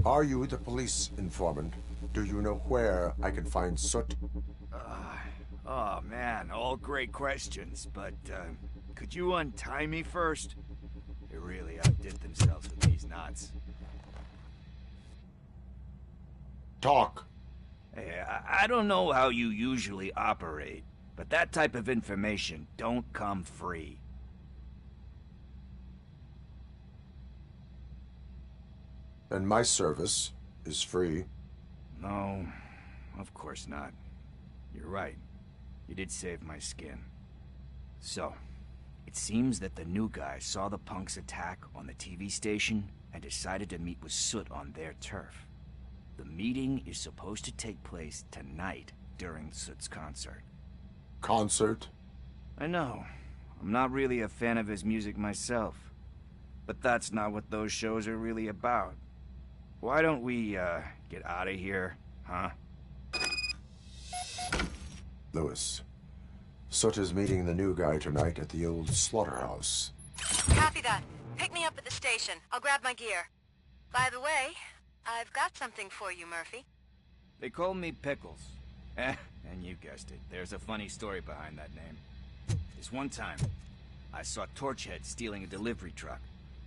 Are you the police informant? Do you know where I can find Soot? Oh man, all great questions, but could you untie me first? They really outdid themselves with these knots. Talk. Hey, I don't know how you usually operate, but that type of information don't come free. And my service is free. No, of course not. You're right. You did save my skin. So, it seems that the new guy saw the punks attack on the TV station and decided to meet with Soot on their turf. The meeting is supposed to take place tonight during Soot's concert. Concert? I know. I'm not really a fan of his music myself. But that's not what those shows are really about. Why don't we, get out of here, huh? Lewis. Soot is meeting the new guy tonight at the old slaughterhouse. Copy that. Pick me up at the station. I'll grab my gear. By the way, I've got something for you, Murphy. They call me Pickles. And you guessed it. There's a funny story behind that name. This one time, I saw Torchhead stealing a delivery truck.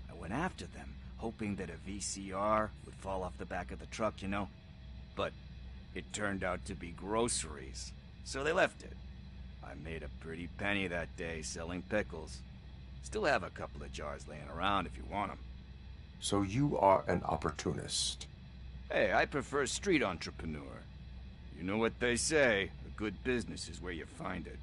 I went after them, hoping that a VCR would fall off the back of the truck, you know? But it turned out to be groceries, so they left it. I made a pretty penny that day selling pickles. Still have a couple of jars laying around if you want them. So you are an opportunist. Hey, I prefer street entrepreneur. You know what they say, a good business is where you find it.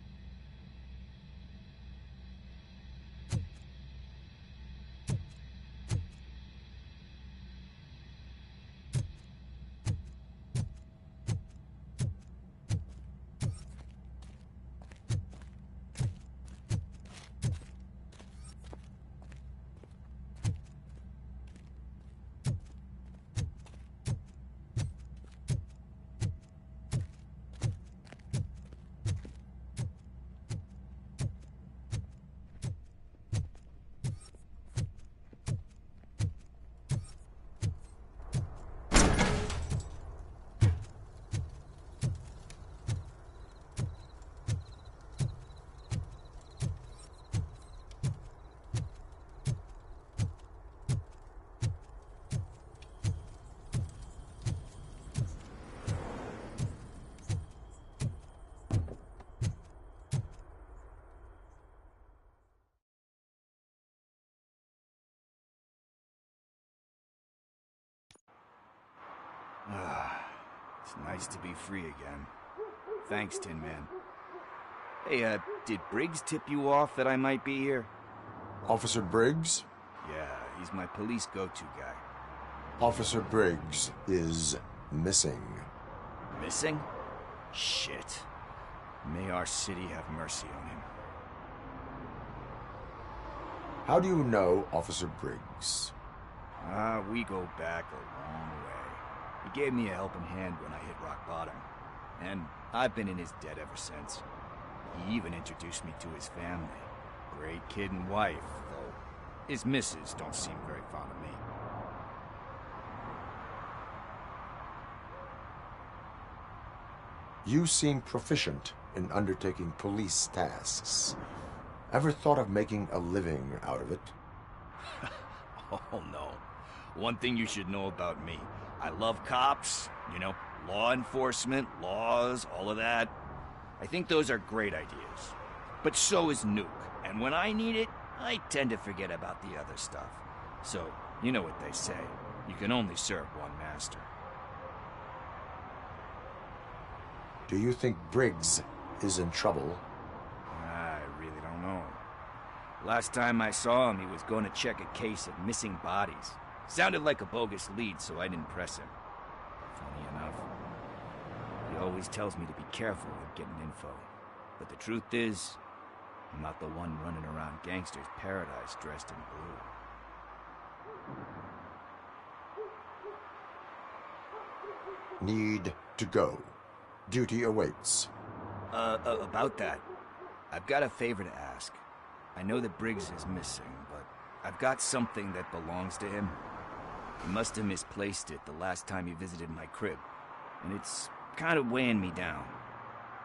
It's nice to be free again. Thanks, Tin Man. Hey, did Briggs tip you off that I might be here? Officer Briggs? Yeah, he's my police go-to guy. Officer Briggs is missing. Missing? Shit. May our city have mercy on him. How do you know Officer Briggs? We go back a long way. He gave me a helping hand when I hit rock bottom. And I've been in his debt ever since. He even introduced me to his family. Great kid and wife, though his missus don't seem very fond of me. You seem proficient in undertaking police tasks. Ever thought of making a living out of it? Oh no. One thing you should know about me. I love cops, you know, law enforcement, laws, all of that. I think those are great ideas. But so is Nuke, and when I need it, I tend to forget about the other stuff. So, you know what they say, you can only serve one master. Do you think Briggs is in trouble? I really don't know. Last time I saw him, he was going to check a case of missing bodies. Sounded like a bogus lead, so I didn't press him. Funny enough. He always tells me to be careful with getting info. But the truth is, I'm not the one running around Gangster's Paradise dressed in blue. Need to go. Duty awaits. About that, I've got a favor to ask. I know that Briggs is missing, but I've got something that belongs to him. He must have misplaced it the last time he visited my crib, and it's kind of weighing me down.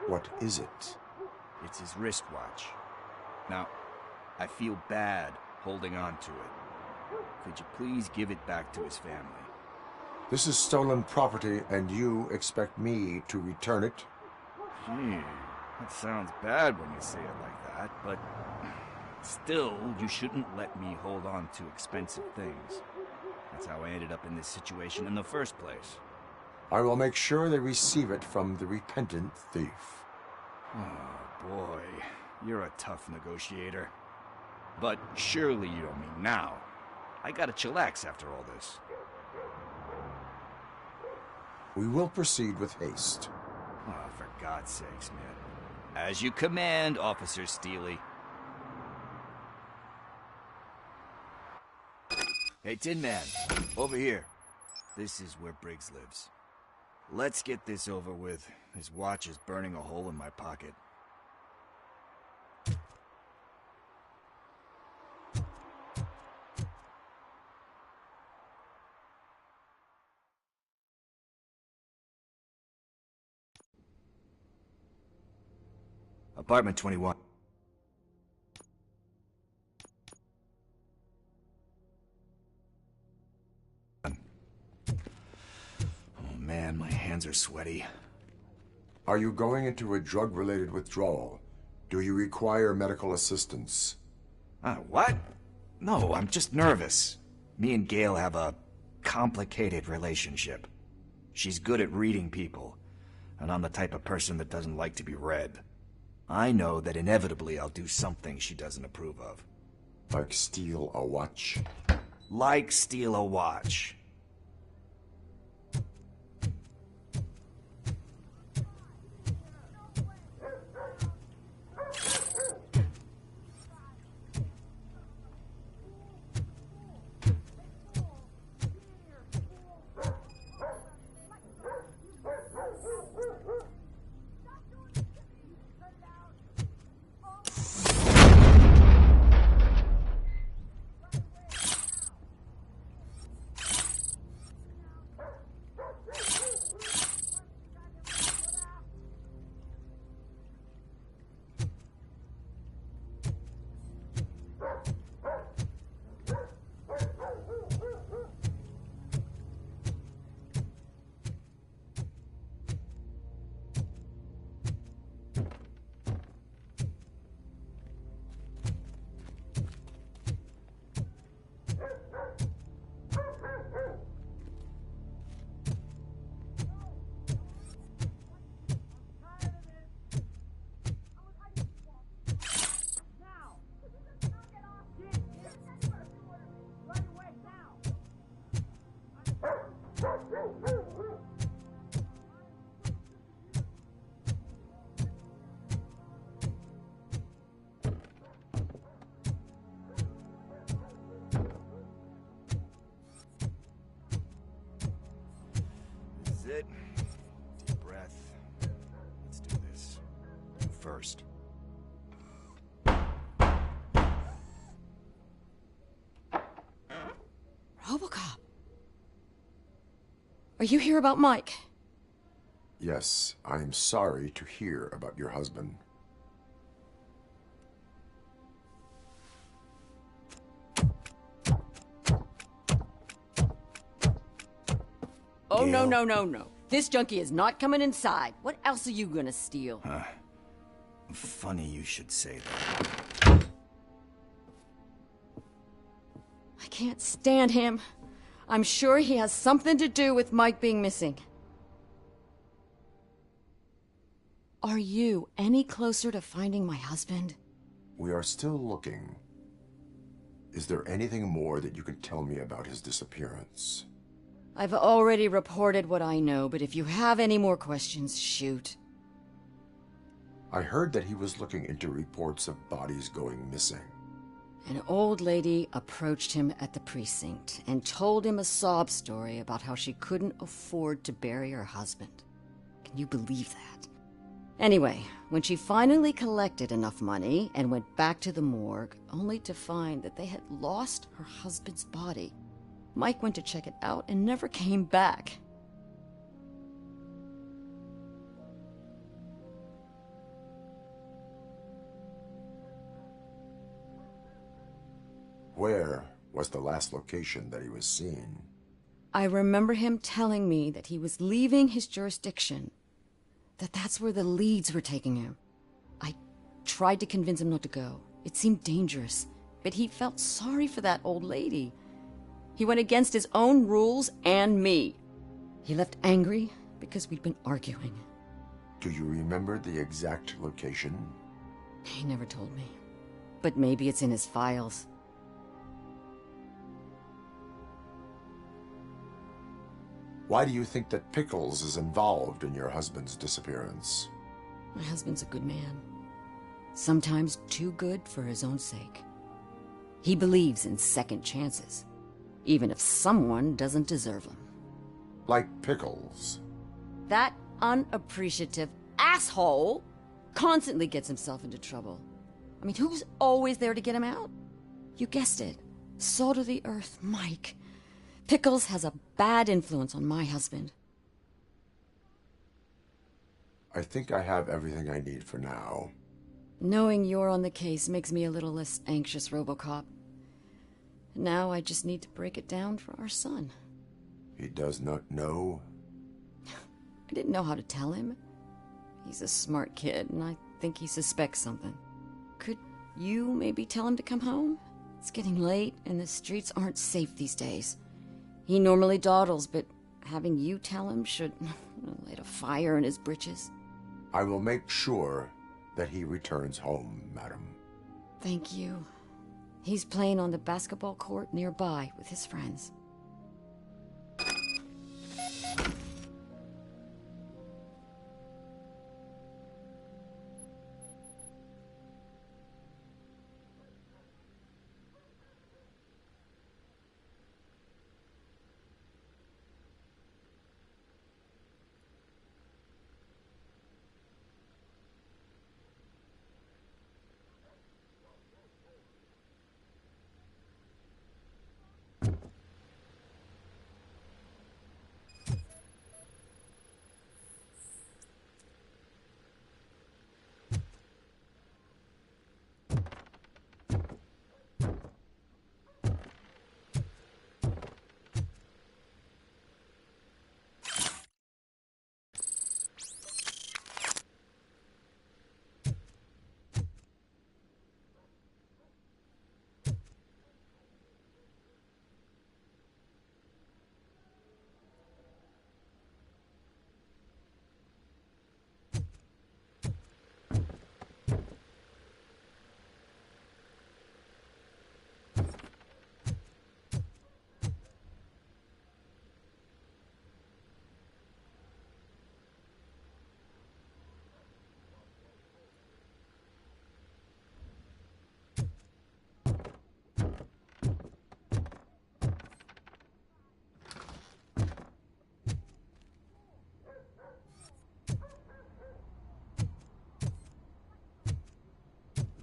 What is it? It's his wristwatch. Now, I feel bad holding on to it. Could you please give it back to his family? This is stolen property, and you expect me to return it? Gee, that sounds bad when you say it like that, but still, you shouldn't let me hold on to expensive things. That's how I ended up in this situation in the first place. I will make sure they receive it from the repentant thief. Oh, boy. You're a tough negotiator. But surely you don't mean now. I gotta chillax after all this. We will proceed with haste. Oh, for God's sakes, man. As you command, Officer Steely. Hey, Tin Man, over here. This is where Briggs lives. Let's get this over with. His watch is burning a hole in my pocket. Apartment 21. Oh man, my hands are sweaty. Are you going into a drug-related withdrawal? Do you require medical assistance? What? No, I'm just nervous. Me and Gail have a complicated relationship. She's good at reading people, and I'm the type of person that doesn't like to be read. I know that inevitably I'll do something she doesn't approve of. Like steal a watch? Like steal a watch. It. Deep breath. Let's do this. You first. Robocop. Are you here about Mike? Yes, I am sorry to hear about your husband. Oh, no, no, no, no. This junkie is not coming inside. What else are you gonna steal? Funny you should say that. I can't stand him. I'm sure he has something to do with Mike being missing. Are you any closer to finding my husband? We are still looking. Is there anything more that you can tell me about his disappearance? I've already reported what I know, but if you have any more questions, shoot. I heard that he was looking into reports of bodies going missing. An old lady approached him at the precinct and told him a sob story about how she couldn't afford to bury her husband. Can you believe that? Anyway, when she finally collected enough money and went back to the morgue, only to find that they had lost her husband's body, Mike went to check it out and never came back. Where was the last location that he was seen? I remember him telling me that he was leaving his jurisdiction, that's where the leads were taking him. I tried to convince him not to go. It seemed dangerous, but he felt sorry for that old lady. He went against his own rules and me. He left angry because we'd been arguing. Do you remember the exact location? He never told me, but maybe it's in his files. Why do you think that Pickles is involved in your husband's disappearance? My husband's a good man. Sometimes too good for his own sake. He believes in second chances, even if someone doesn't deserve them. Like Pickles. That unappreciative asshole constantly gets himself into trouble. I mean, who's always there to get him out? You guessed it. Salt of the earth, Mike. Pickles has a bad influence on my husband. I think I have everything I need for now. Knowing you're on the case makes me a little less anxious, RoboCop. Now I just need to break it down for our son. He does not know? I didn't know how to tell him. He's a smart kid, and I think he suspects something. Could you maybe tell him to come home? It's getting late, and the streets aren't safe these days. He normally dawdles, but having you tell him should light a fire in his britches. I will make sure that he returns home, madam. Thank you. He's playing on the basketball court nearby with his friends.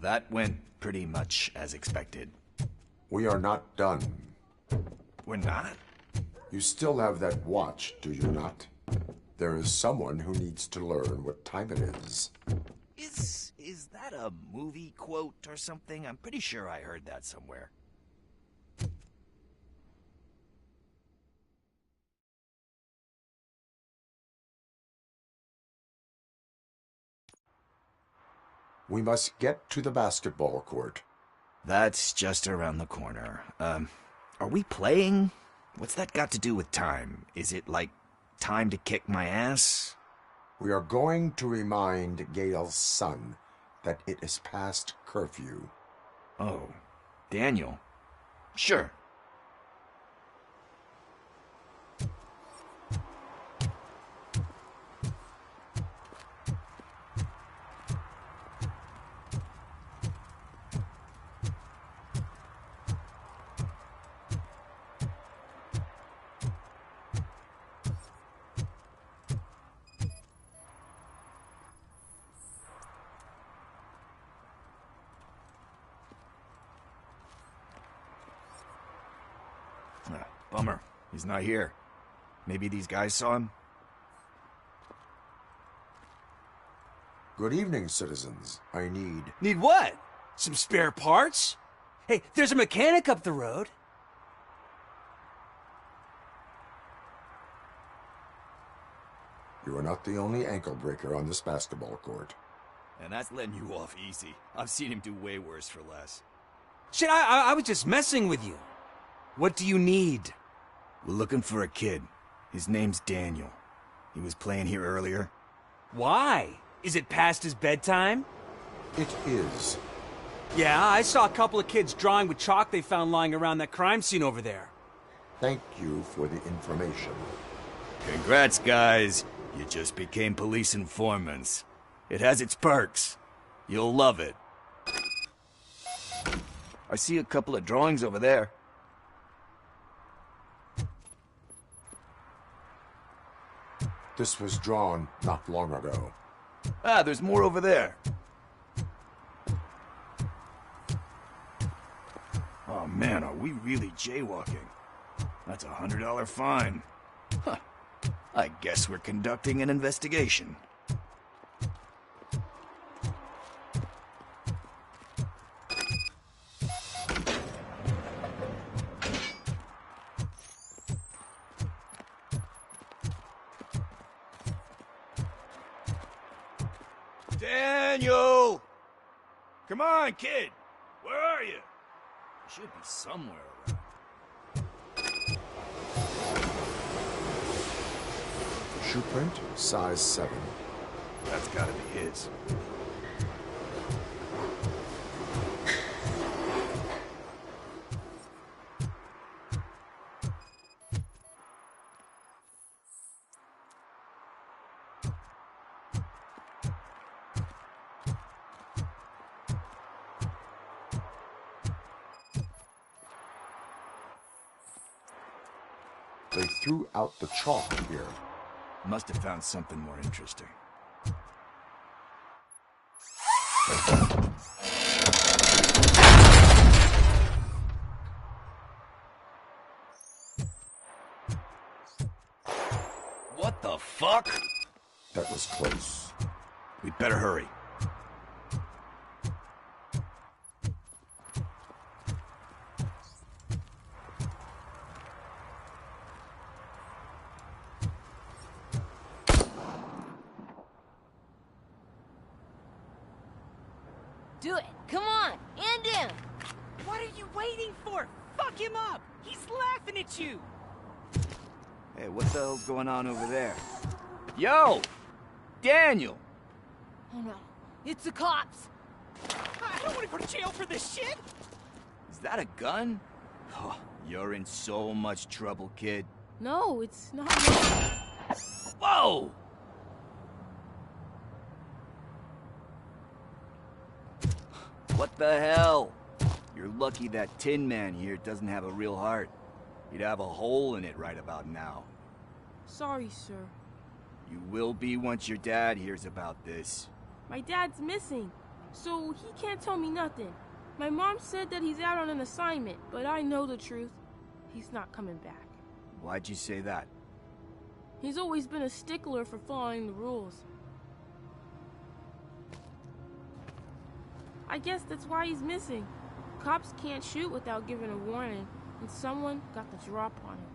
That went pretty much as expected. We are not done. We're not? You still have that watch, do you not? There is someone who needs to learn what time it is. Is that a movie quote or something? I'm pretty sure I heard that somewhere. We must get to the basketball court. That's just around the corner. Are we playing? What's that got to do with time? Is it like time to kick my ass? We are going to remind Gail's son that it is past curfew. Oh, Daniel. Sure. Bummer. He's not here. Maybe these guys saw him? Good evening, citizens. I need... Need what? Some spare parts? Hey, there's a mechanic up the road. You are not the only ankle breaker on this basketball court. And that's letting you off easy. I've seen him do way worse for less. Shit, I was just messing with you. What do you need? We're looking for a kid. His name's Daniel. He was playing here earlier. Why? Is it past his bedtime? It is. Yeah, I saw a couple of kids drawing with chalk they found lying around that crime scene over there. Thank you for the information. Congrats, guys. You just became police informants. It has its perks. You'll love it. I see a couple of drawings over there. This was drawn not long ago. Ah, there's more over there. Oh man, are we really jaywalking? That's a $100 fine. Huh. I guess we're conducting an investigation. Daniel! Come on, kid! Where are you? You should be somewhere around. Shoe print, size 7. That's gotta be his. They threw out the chalk here. Must have found something more interesting. What the fuck? That was close. We'd better hurry. Do it. Come on. End him. What are you waiting for? Fuck him up. He's laughing at you. Hey, what the hell's going on over there? Yo! Daniel! Oh no. It's the cops. I don't want to go to jail for this shit. Is that a gun? Oh, you're in so much trouble, kid. No, it's not. Whoa! What the hell? You're lucky that Tin Man here doesn't have a real heart. He'd have a hole in it right about now. Sorry, sir. You will be once your dad hears about this. My dad's missing, so he can't tell me nothing. My mom said that he's out on an assignment, but I know the truth. He's not coming back. Why'd you say that? He's always been a stickler for following the rules. I guess that's why he's missing. Cops can't shoot without giving a warning, and someone got the drop on him.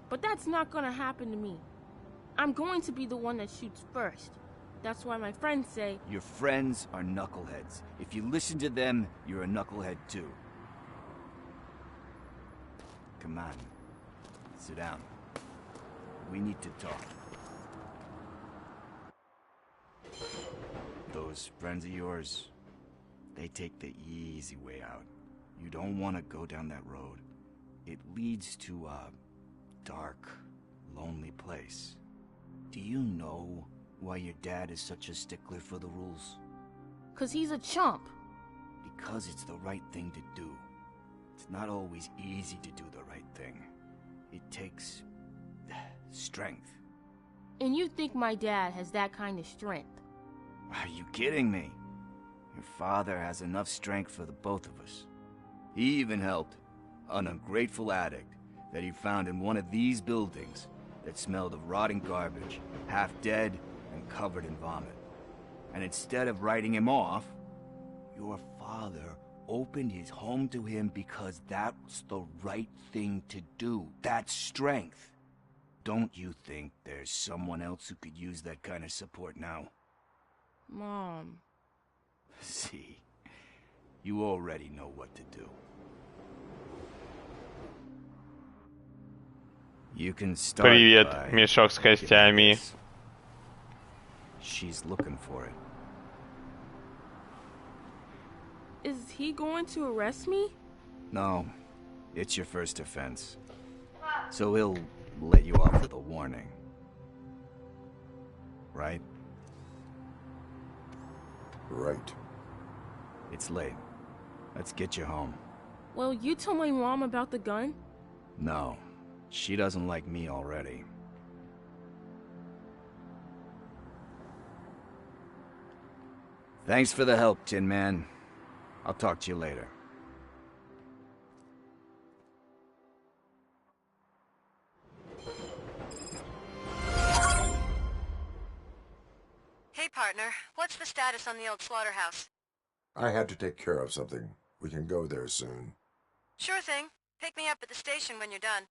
But that's not gonna happen to me. I'm going to be the one that shoots first. That's why my friends say... Your friends are knuckleheads. If you listen to them, you're a knucklehead too. Come on. Sit down. We need to talk. Those friends of yours, they take the easy way out. You don't want to go down that road. It leads to a dark, lonely place. Do you know why your dad is such a stickler for the rules? 'Cause he's a chump. Because it's the right thing to do. It's not always easy to do the right thing. It takes strength. And you think my dad has that kind of strength? Are you kidding me? Your father has enough strength for the both of us. He even helped. An ungrateful addict that he found in one of these buildings that smelled of rotting garbage, half dead and covered in vomit. And instead of writing him off, your father opened his home to him because that was the right thing to do. That's strength. Don't you think there's someone else who could use that kind of support now? Mom. See, you already know what to do. You can start Привет, by мешок с looking at костями. this. She's looking for it. Is he going to arrest me? No, it's your first offense. So he'll let you off with a warning. Right? Right. It's late. Let's get you home. Well, you told my mom about the gun? No, she doesn't like me already. Thanks for the help, Tin Man. I'll talk to you later. Hey, partner. What's the status on the old slaughterhouse? I had to take care of something. We can go there soon. Sure thing. Pick me up at the station when you're done.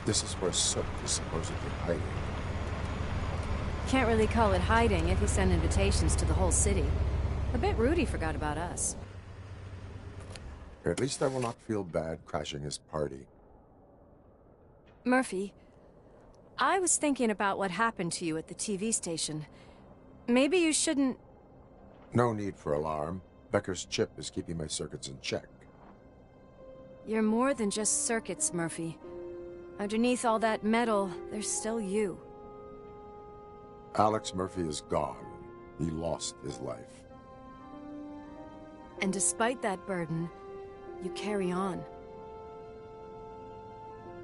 This is where Sook is supposedly hiding. Can't really call it hiding if you send invitations to the whole city. A bit rude he forgot about us. At least I will not feel bad crashing his party. Murphy, I was thinking about what happened to you at the TV station. Maybe you shouldn't... No need for alarm. Becker's chip is keeping my circuits in check. You're more than just circuits, Murphy. Underneath all that metal, there's still you. Alex Murphy is gone. He lost his life. And despite that burden, you carry on.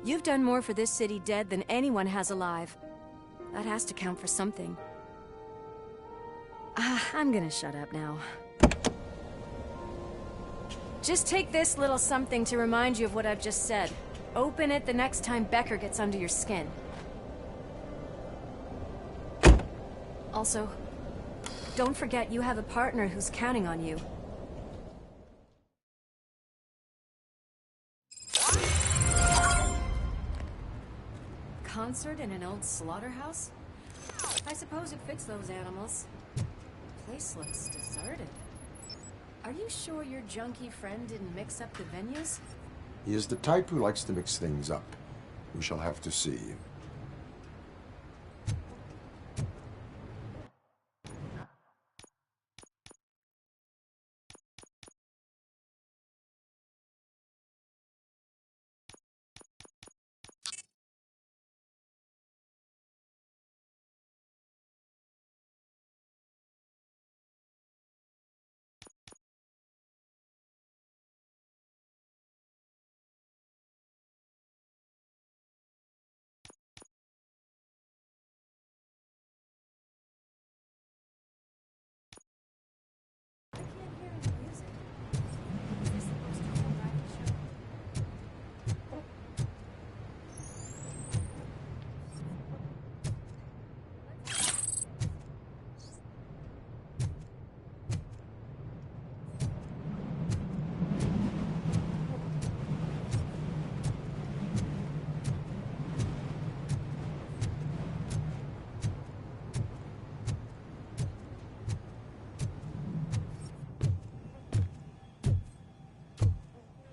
You've done more for this city dead than anyone has alive. That has to count for something. I'm gonna shut up now. Just take this little something to remind you of what I've just said. Open it the next time Becker gets under your skin. Also, don't forget you have a partner who's counting on you. Concert in an old slaughterhouse? I suppose it fits those animals. The place looks deserted. Are you sure your junkie friend didn't mix up the venues? He is the type who likes to mix things up. We shall have to see.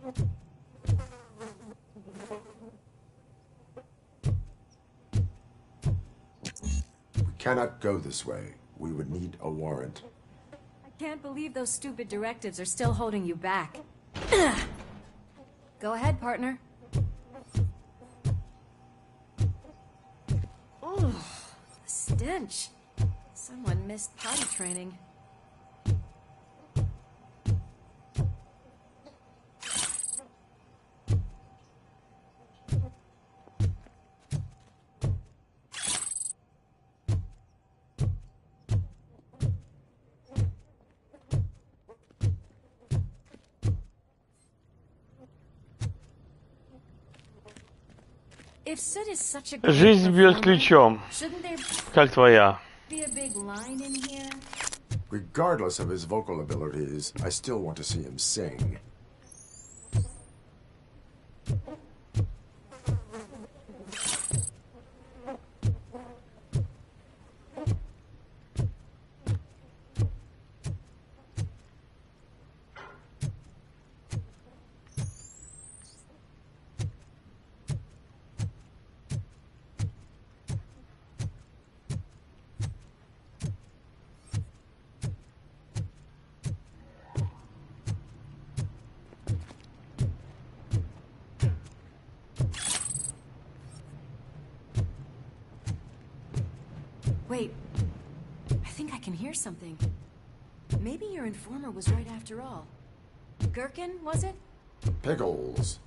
We cannot go this way. We would need a warrant. I can't believe those stupid directives are still holding you back. Go ahead, partner. Oh, the stench. Someone missed potty training. If Sid is such a great Жизнь бьет performer, ключом. shouldn't there Как твоя? be a big line in here? Regardless of his vocal abilities, I still want to see him sing. Wait, I think I can hear something. Maybe your informer was right after all. Gherkin, was it? Pickles.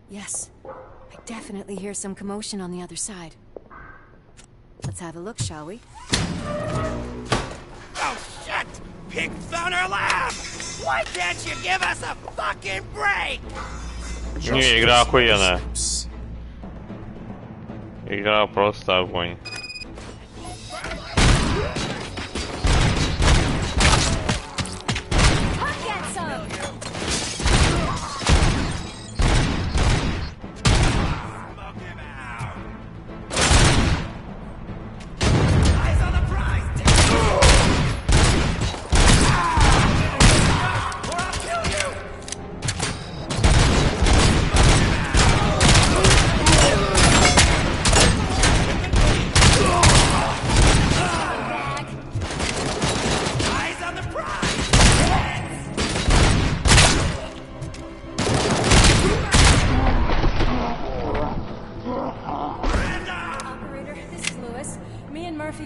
Yes, I definitely hear some commotion on the other side. Let's have a look, shall we? Oh, shit! Pig found our lab! Why can't you give us a fucking break? Не, игра охуенная. Игра просто огонь.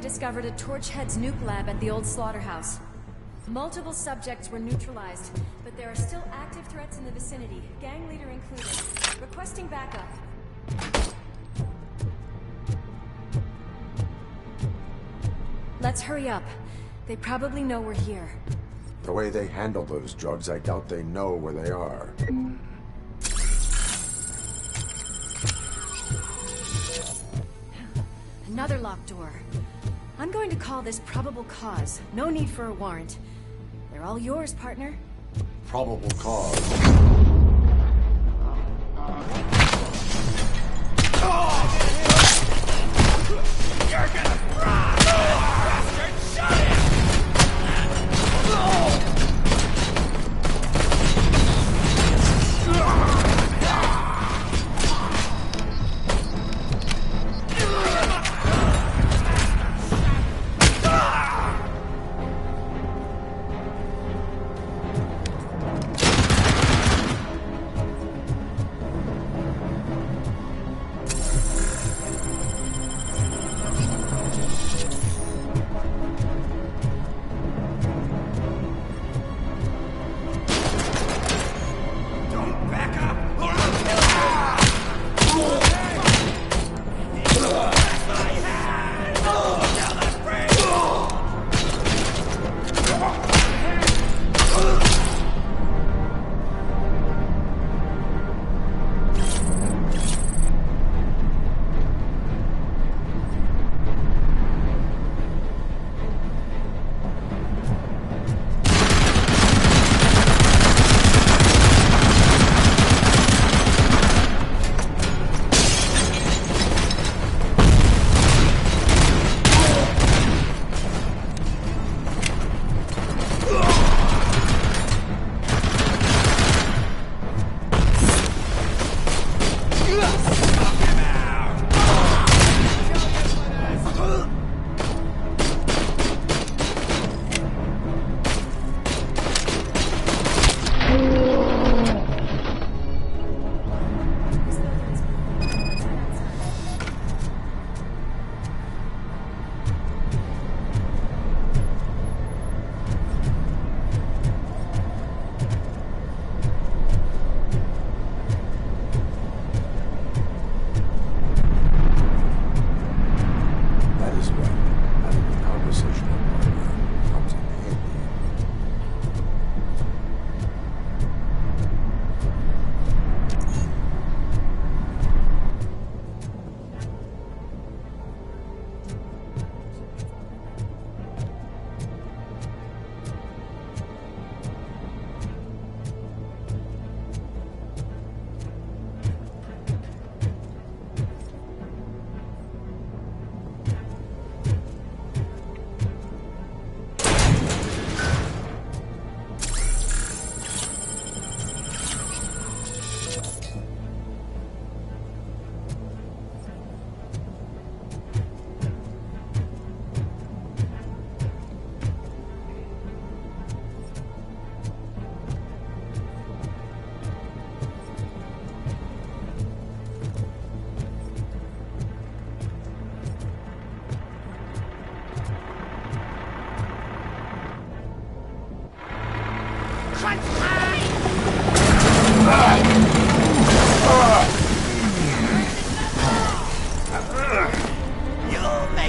Discovered a Torchhead's nuke lab at the old slaughterhouse. Multiple subjects were neutralized, but there are still active threats in the vicinity, gang leader included. Requesting backup. Let's hurry up. They probably know we're here. The way they handle those drugs, I doubt they know where they are. Another locked door. I'm going to call this probable cause. No need for a warrant. They're all yours, partner. Probable cause. You're gonna fry! Bastard, shut it!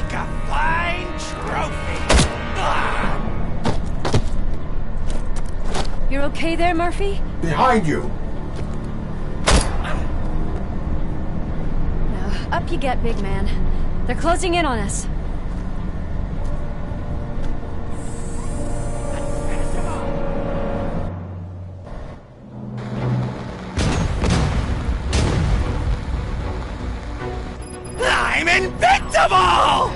make a fine trophy. Ah! You're okay there, Murphy? Behind you! Now, up you get, big man. They're closing in on us. I'm invincible!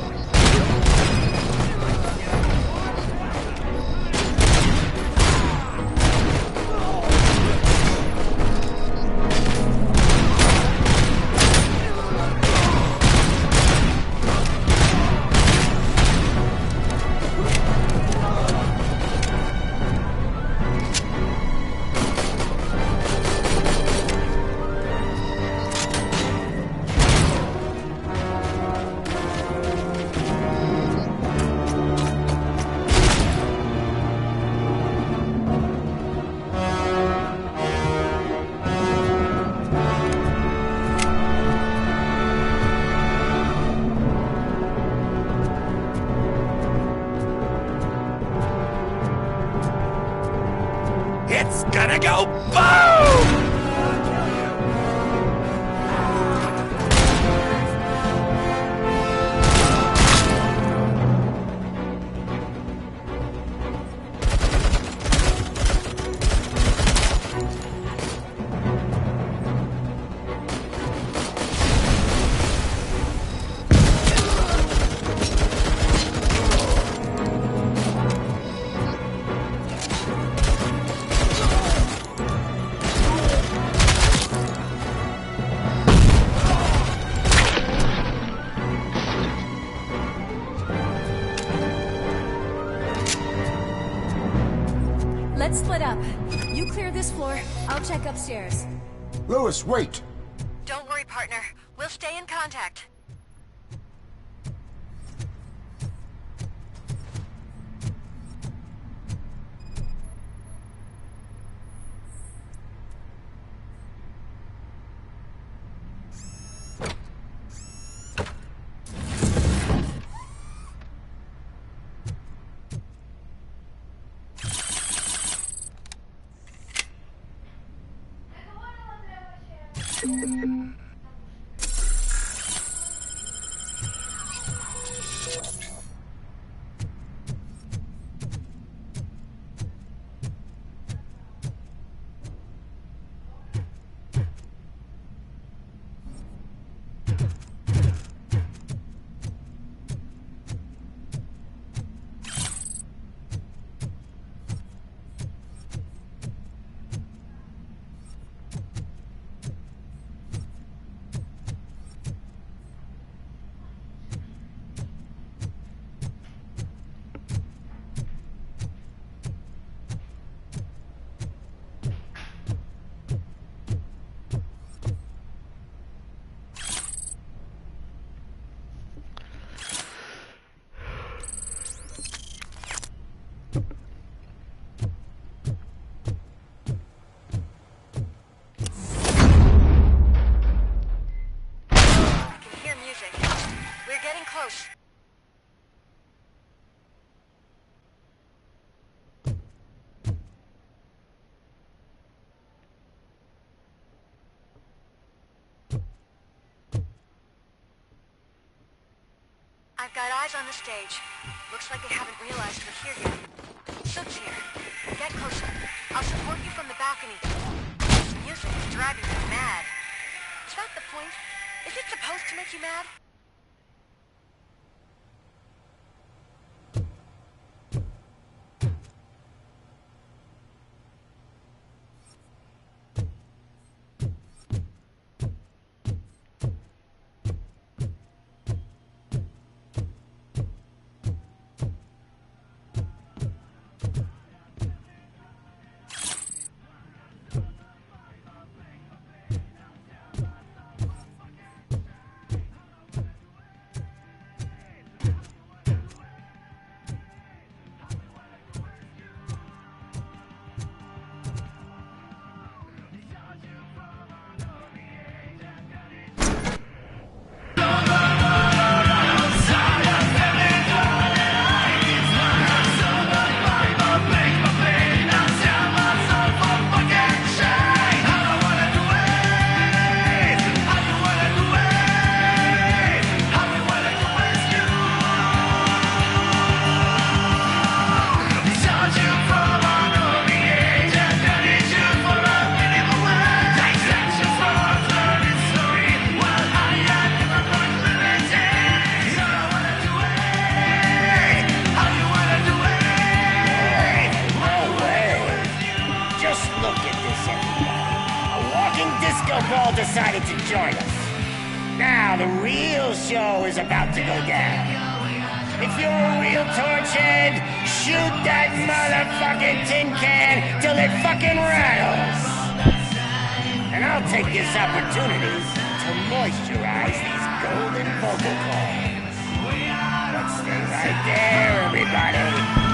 It's gonna go boom! Let's split up. You clear this floor, I'll check upstairs. Lewis, wait! Don't worry, partner. We'll stay in contact. I've got eyes on the stage. Looks like they haven't realized we're here yet. Sook's here. Get closer. I'll support you from the balcony. This music is driving me mad. Is that the point? Is it supposed to make you mad? decided to join us. Now the real show is about to go down. If you're a real torchhead, shoot that motherfucking tin can till it fucking rattles. And I'll take this opportunity to moisturize these golden vocal cords. Let's stay right there, everybody.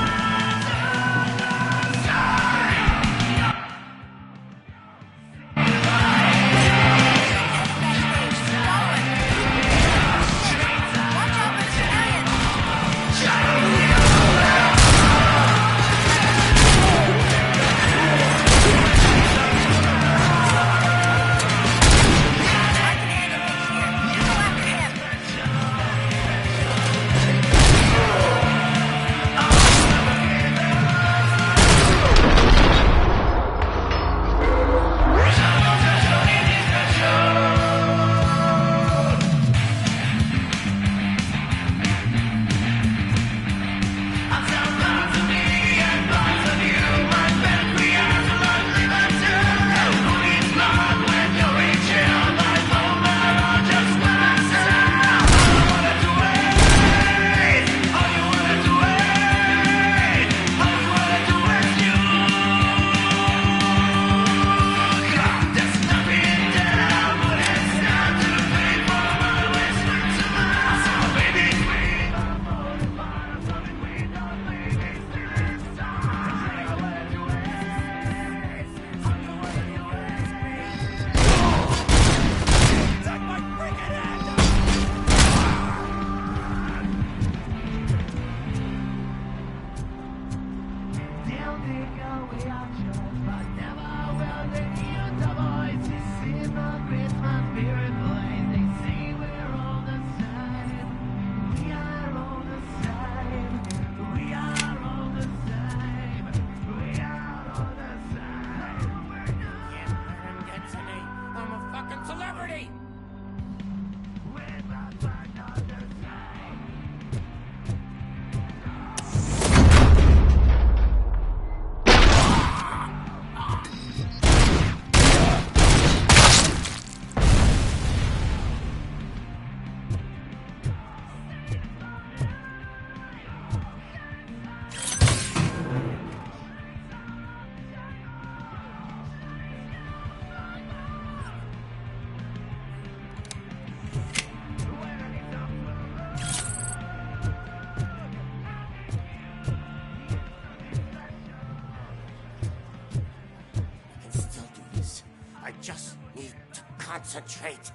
Concentrate.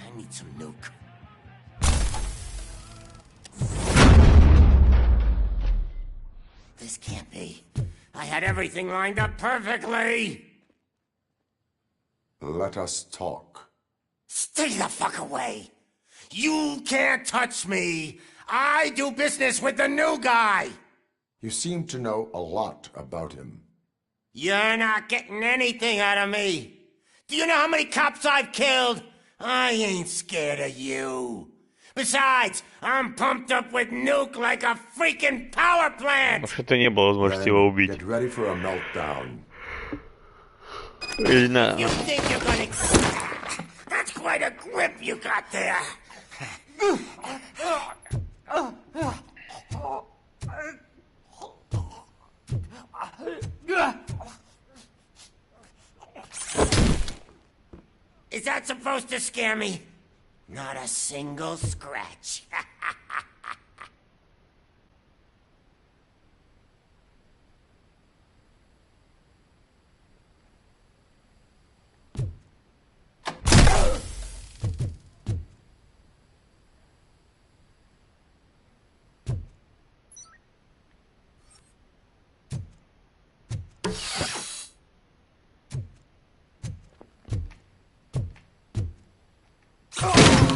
I need some nuke. This can't be. I had everything lined up perfectly. Let us talk. Stay the fuck away. You can't touch me. I do business with the new guy. You seem to know a lot about him. You're not getting anything out of me. Do you know how many cops I've killed? I ain't scared of you. Besides, I'm pumped up with nuke like a freaking power plant. Вообще-то не было возможности его убить. Get ready for a meltdown. You think you're gonna... That's quite a grip you got there. Is that supposed to scare me? Not a single scratch.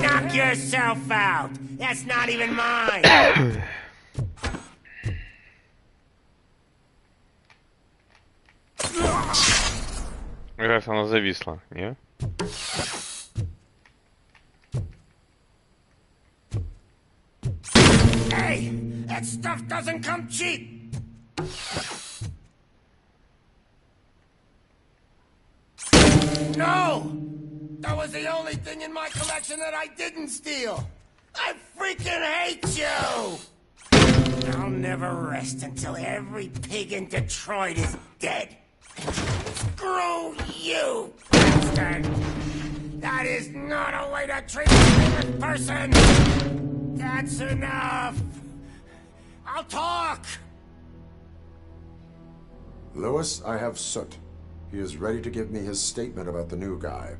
Knock yourself out. That's not even mine. Мне кажется, она зависла, не? Hey, that stuff doesn't come cheap. No, that was was the only thing in my collection that I didn't steal. I freaking hate you! I'll never rest until every pig in Detroit is dead. Screw you, bastard! That is not a way to treat a famous person! That's enough! I'll talk! Lewis, I have Soot. He is ready to give me his statement about the new guy.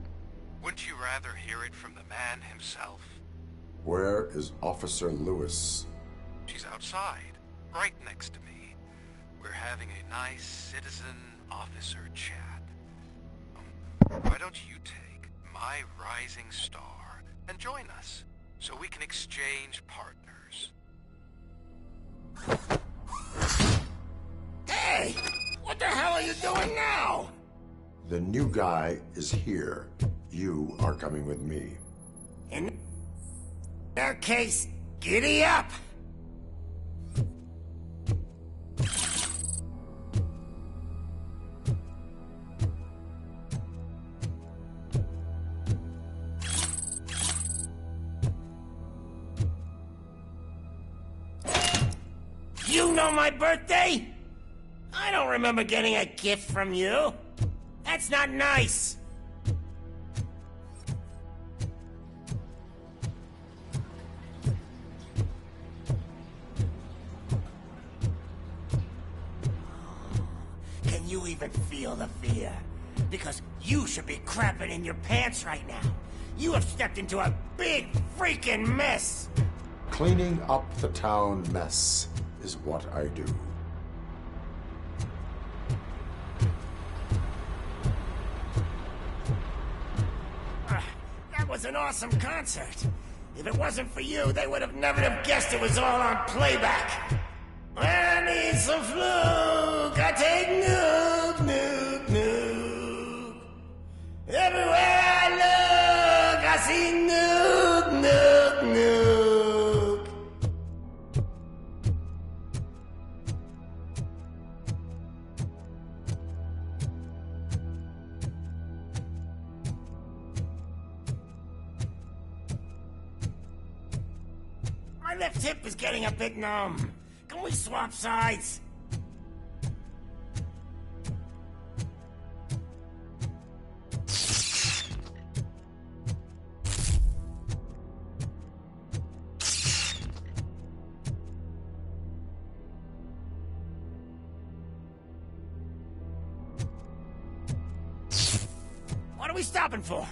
Wouldn't you rather hear it from the man himself? Where is Officer Lewis? She's outside, right next to me. We're having a nice citizen-officer chat. Why don't you take my rising star and join us, so we can exchange partners? Hey! What the hell are you doing now? The new guy is here. You are coming with me. In that case, giddy up! You know my birthday? I don't remember getting a gift from you. That's not nice. Can you even feel the fear? Because you should be crapping in your pants right now. You have stepped into a big freaking mess. Cleaning up the town mess is what I do. That was an awesome concert. If it wasn't for you, they would have never have guessed it was all on playback. I need some fluke. I take nuke, nuke, nuke. Everywhere I look, I see nuke, nuke, nuke. My left hip is getting a bit numb. Can we swap sides? What are we stopping for?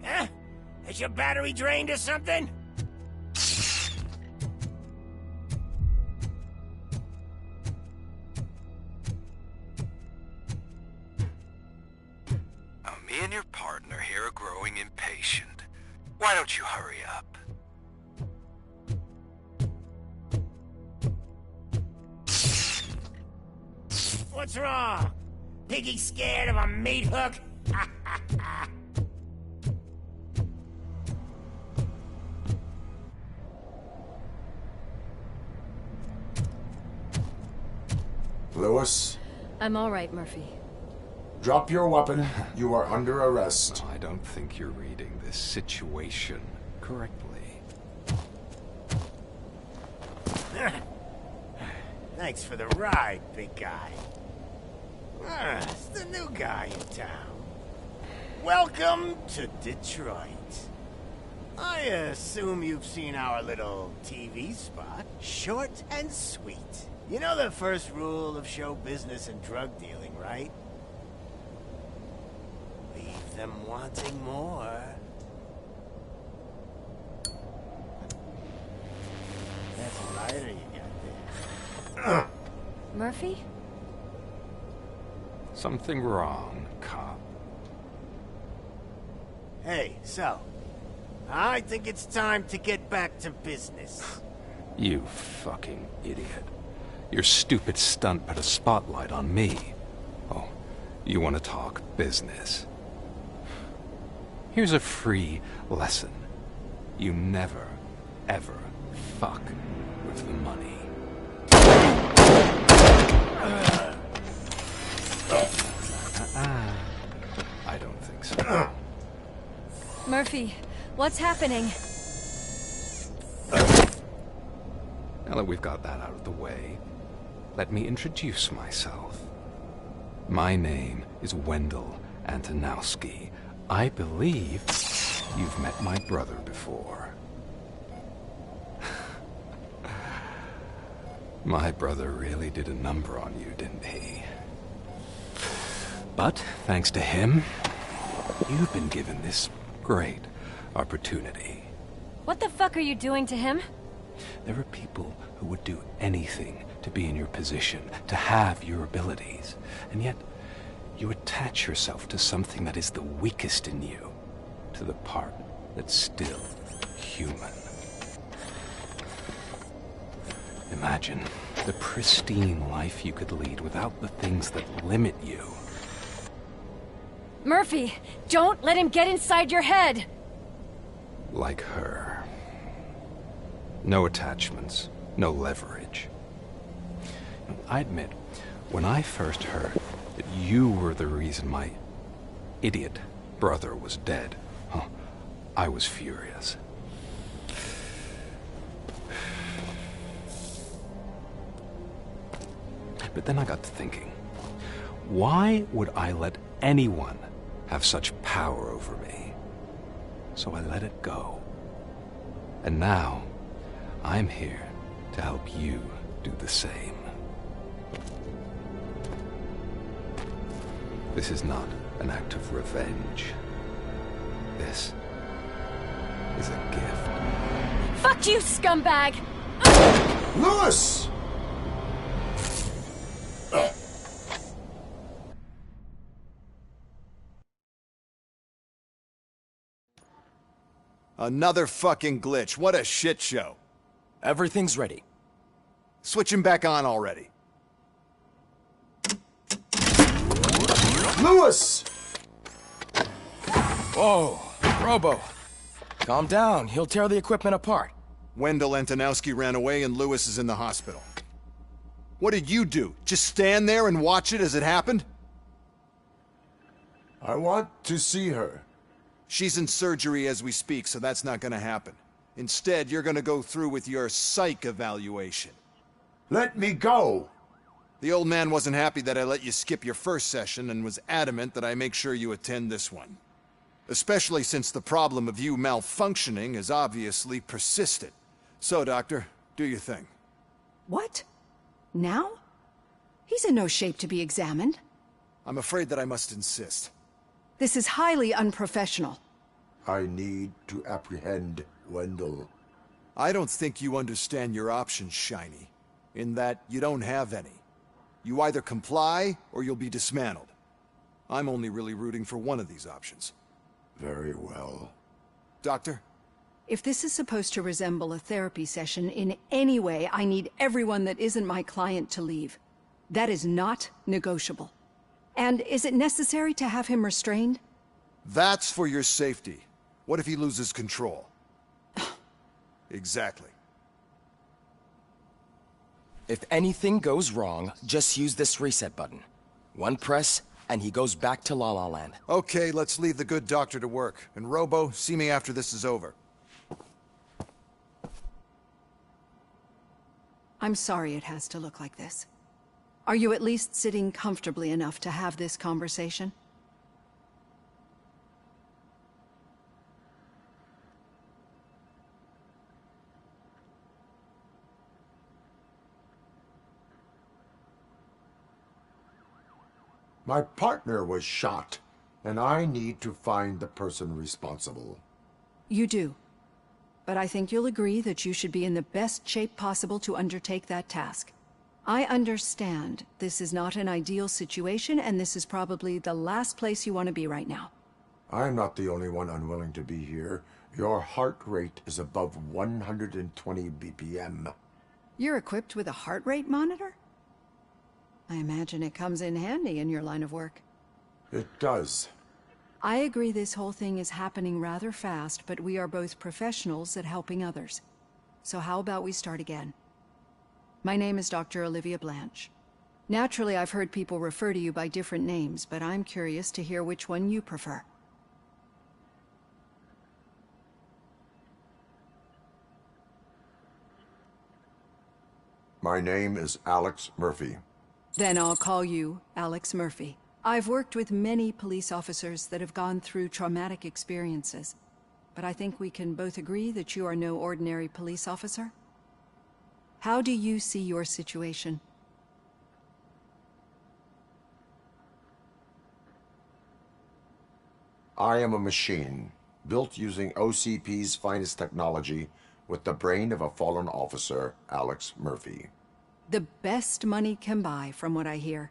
Huh? Is your battery drained or something? Me and your partner here are growing impatient. Why don't you hurry up? What's wrong? Piggy scared of a meat hook? Lewis, I'm all right, Murphy. drop your weapon. You are under arrest. I don't think you're reading this situation correctly. Thanks for the ride, big guy. It's the new guy in town. Welcome to Detroit. I assume you've seen our little TV spot. Short and sweet. You know the first rule of show business and drug dealing, right? Leave them wanting more. That's a lighter you got there. Murphy? Something wrong, cop. Hey, so, I think it's time to get back to business. You fucking idiot. Your stupid stunt put a spotlight on me. Oh, you want to talk business? Here's a free lesson. You never, ever fuck with the money. I don't think so. Murphy, what's happening? Now that we've got that out of the way, let me introduce myself. My name is Wendell Antonowski. I believe you've met my brother before. My brother really did a number on you, didn't he? But, thanks to him, you've been given this great opportunity. What the fuck are you doing to him? There are people who would do anything to be in your position, to have your abilities, and yet you attach yourself to something that is the weakest in you, to the part that's still human. Imagine the pristine life you could lead without the things that limit you. Murphy, don't let him get inside your head! Like her. No attachments, no leverage. I admit, when I first heard that you were the reason my idiot brother was dead, I was furious. But then I got to thinking, why would I let anyone have such power over me? So I let it go. And now, I'm here to help you do the same. This is not an act of revenge. This is a gift. Fuck you, scumbag! Lewis! Another fucking glitch. What a shit show. Everything's ready. Switch him back on already. Lewis! Whoa, Robo. Calm down. He'll tear the equipment apart. Wendell Antonowski ran away and Lewis is in the hospital. What did you do? Just stand there and watch it as it happened? I want to see her. She's in surgery as we speak, so that's not gonna happen. Instead, you're gonna go through with your psych evaluation. Let me go! The old man wasn't happy that I let you skip your first session and was adamant that I make sure you attend this one. Especially since the problem of you malfunctioning has obviously persisted. So, Doctor, do your thing. What? Now? He's in no shape to be examined. I'm afraid that I must insist. This is highly unprofessional. I need to apprehend Wendell. I don't think you understand your options, Shiny. In that you don't have any. You either comply, or you'll be dismantled. I'm only really rooting for one of these options. Very well. Doctor? If this is supposed to resemble a therapy session in any way, I need everyone that isn't my client to leave. That is not negotiable. And is it necessary to have him restrained? That's for your safety. What if he loses control? Exactly. If anything goes wrong, just use this reset button. One press, and he goes back to La La Land. Okay, let's leave the good doctor to work. And Robo, see me after this is over. I'm sorry it has to look like this. Are you at least sitting comfortably enough to have this conversation? My partner was shot, and I need to find the person responsible. You do. But I think you'll agree that you should be in the best shape possible to undertake that task. I understand this is not an ideal situation, and this is probably the last place you want to be right now. I'm not the only one unwilling to be here. Your heart rate is above 120 BPM. You're equipped with a heart rate monitor? I imagine it comes in handy in your line of work. It does. I agree this whole thing is happening rather fast, but we are both professionals at helping others. So how about we start again? My name is Dr. Olivia Blanche. Naturally, I've heard people refer to you by different names, but I'm curious to hear which one you prefer. My name is Alex Murphy. Then I'll call you Alex Murphy. I've worked with many police officers that have gone through traumatic experiences, but I think we can both agree that you are no ordinary police officer. How do you see your situation? I am a machine, built using OCP's finest technology, with the brain of a fallen officer, Alex Murphy. The best money can buy, from what I hear.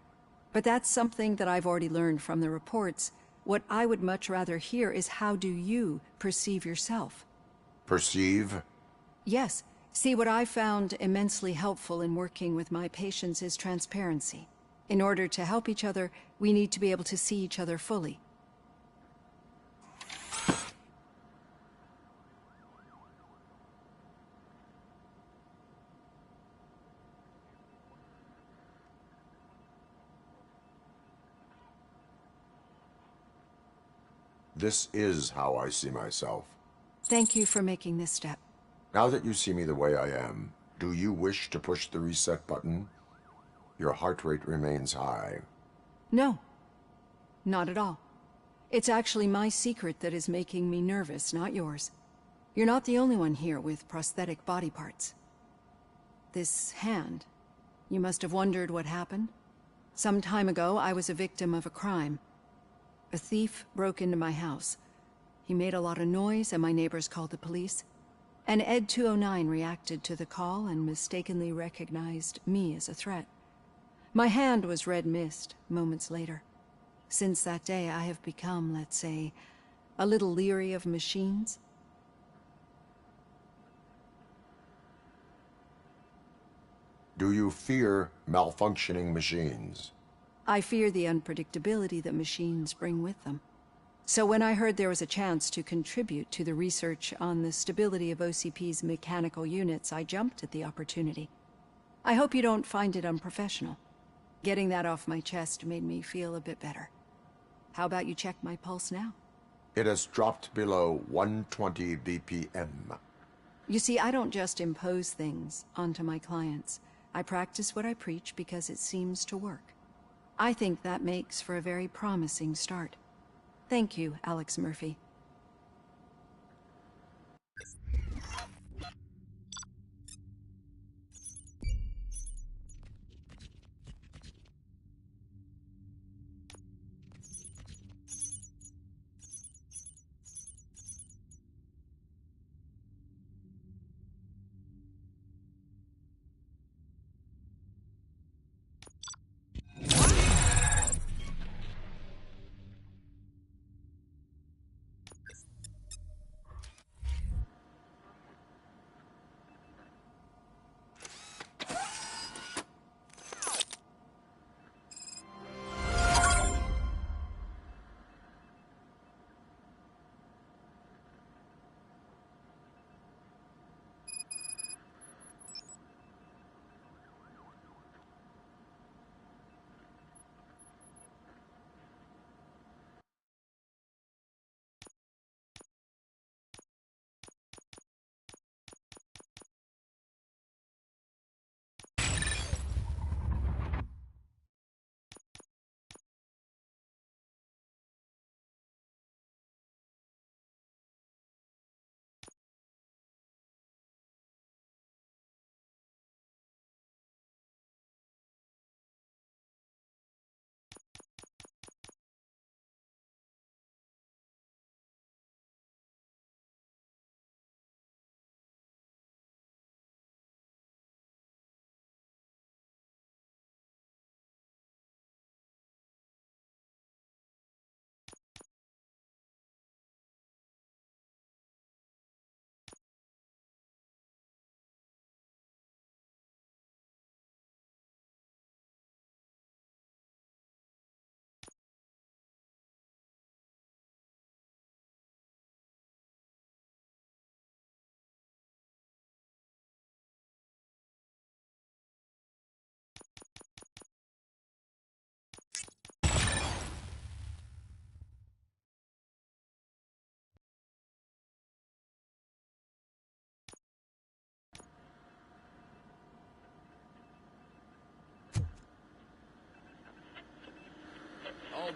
But that's something that I've already learned from the reports. What I would much rather hear is how do you perceive yourself? Perceive? Yes. See, what I found immensely helpful in working with my patients is transparency. In order to help each other, we need to be able to see each other fully. This is how I see myself. Thank you for making this step. Now that you see me the way I am, do you wish to push the reset button? Your heart rate remains high. No. Not at all. It's actually my secret that is making me nervous, not yours. You're not the only one here with prosthetic body parts. This hand, you must have wondered what happened. Some time ago, I was a victim of a crime. A thief broke into my house. He made a lot of noise and my neighbors called the police. And Ed 209 reacted to the call and mistakenly recognized me as a threat. My hand was red mist moments later. Since that day, I have become, let's say, a little leery of machines. Do you fear malfunctioning machines? I fear the unpredictability that machines bring with them. So when I heard there was a chance to contribute to the research on the stability of OCP's mechanical units, I jumped at the opportunity. I hope you don't find it unprofessional. Getting that off my chest made me feel a bit better. How about you check my pulse now? It has dropped below 120 BPM. You see, I don't just impose things onto my clients. I practice what I preach because it seems to work. I think that makes for a very promising start. Thank you, Alex Murphy.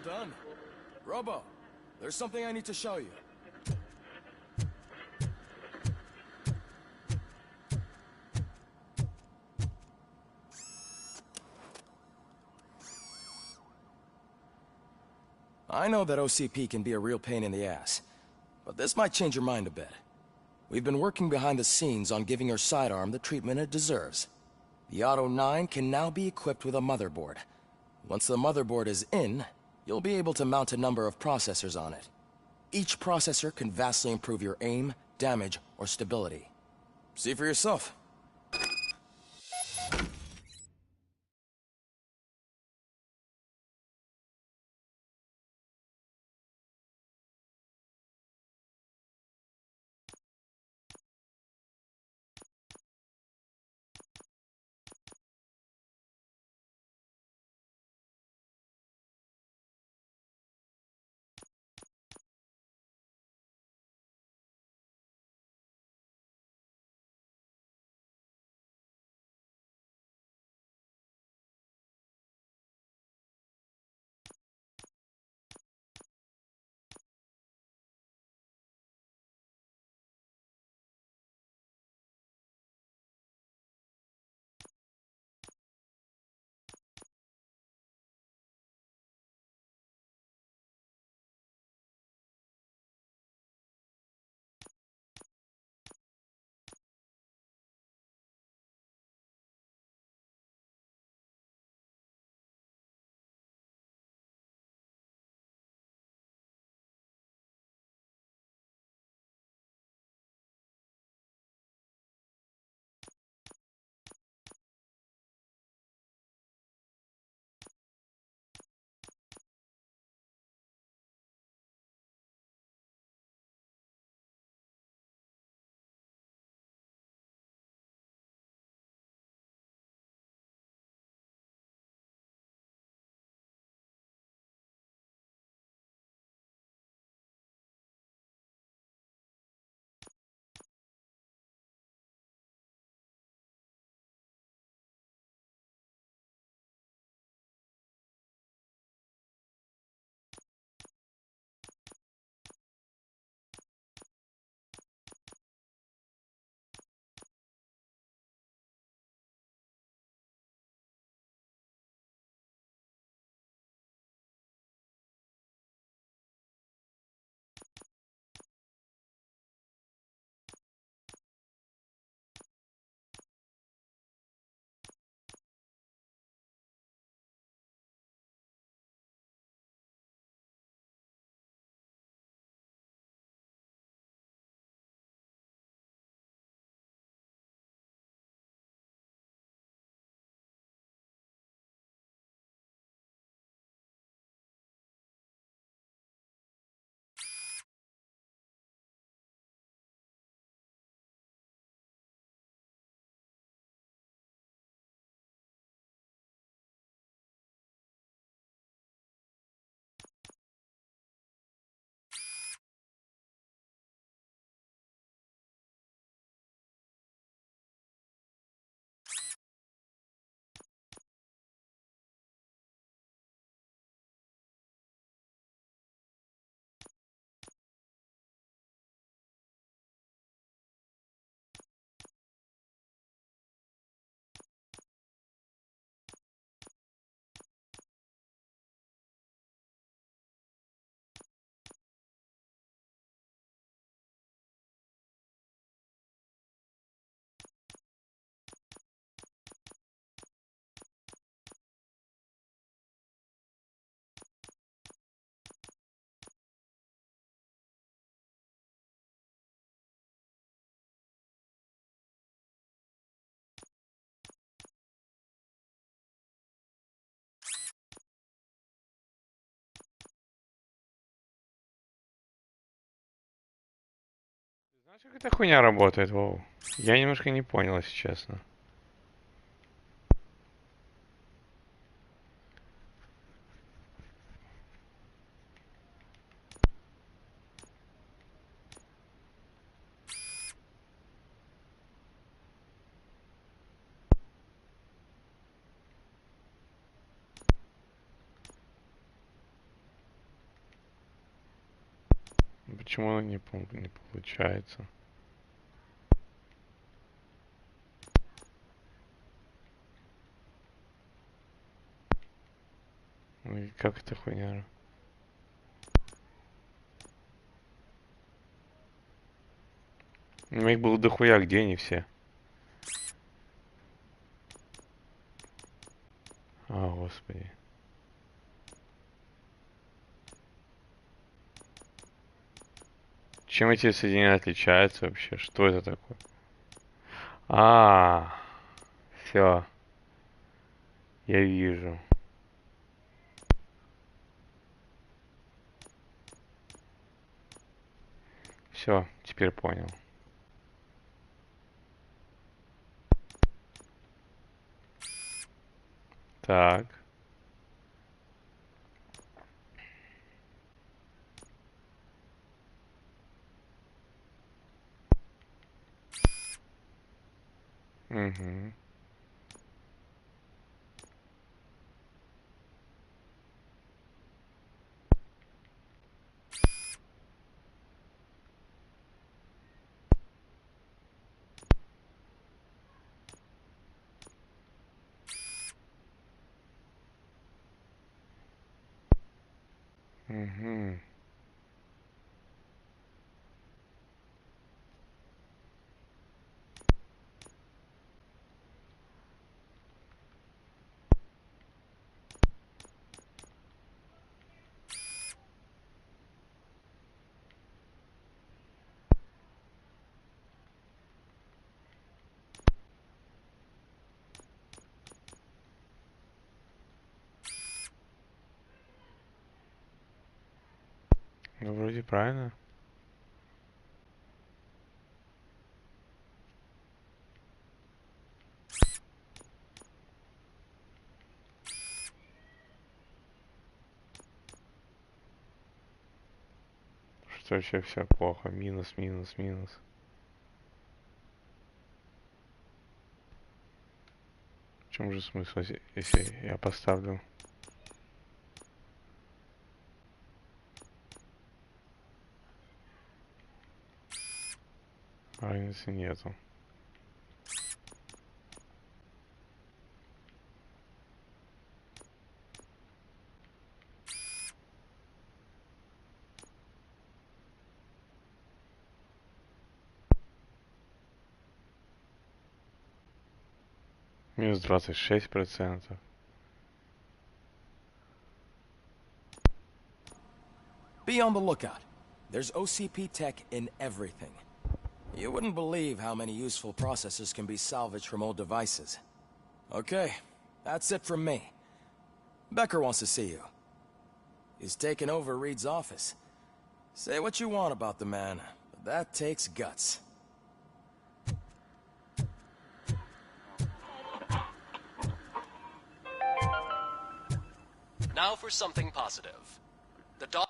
done. Robo, there's something I need to show you. I know that OCP can be a real pain in the ass, but this might change your mind a bit. We've been working behind the scenes on giving your sidearm the treatment it deserves. The Auto 9 can now be equipped with a motherboard. Once the motherboard is in, you'll be able to mount a number of processors on it. Each processor can vastly improve your aim, damage, or stability. See for yourself. Знаешь, как эта хуйня работает, Вов? Я немножко не понял, если честно. почему не получается? Ну и как это хуйня? Ну их было дохуя, где они все? А, господи. Чем эти соединения отличаются вообще? Что это такое? А, все, я вижу. Все, теперь понял. Так. Угу. Угу. Ну, вроде правильно. Что вообще все плохо? Минус, минус, минус. В чем же смысл, если я поставлю? Разницы нету. Минус 26%. Be on the lookout. There's OCP tech in everything. You wouldn't believe how many useful processors can be salvaged from old devices. Okay, that's it from me. Becker wants to see you. He's taken over Reed's office. Say what you want about the man, but that takes guts. Now for something positive. The dog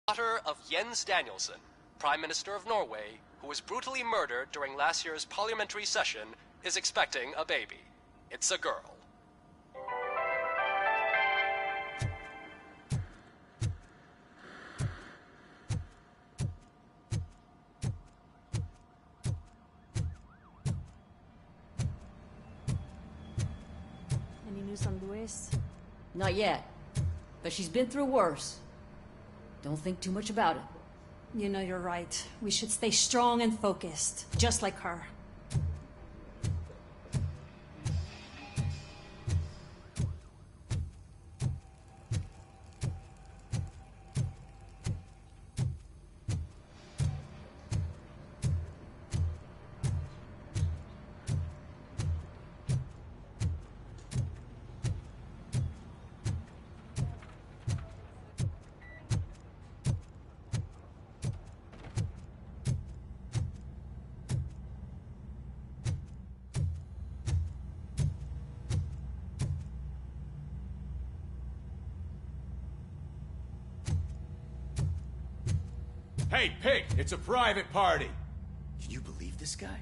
Daughter of Jens Danielson, Prime Minister of Norway, who was brutally murdered during last year's parliamentary session, is expecting a baby. It's a girl. Any news on Luis? Not yet. But she's been through worse. Don't think too much about it. You know you're right. We should stay strong and focused, just like her. Hey, Pig, it's a private party. Can you believe this guy?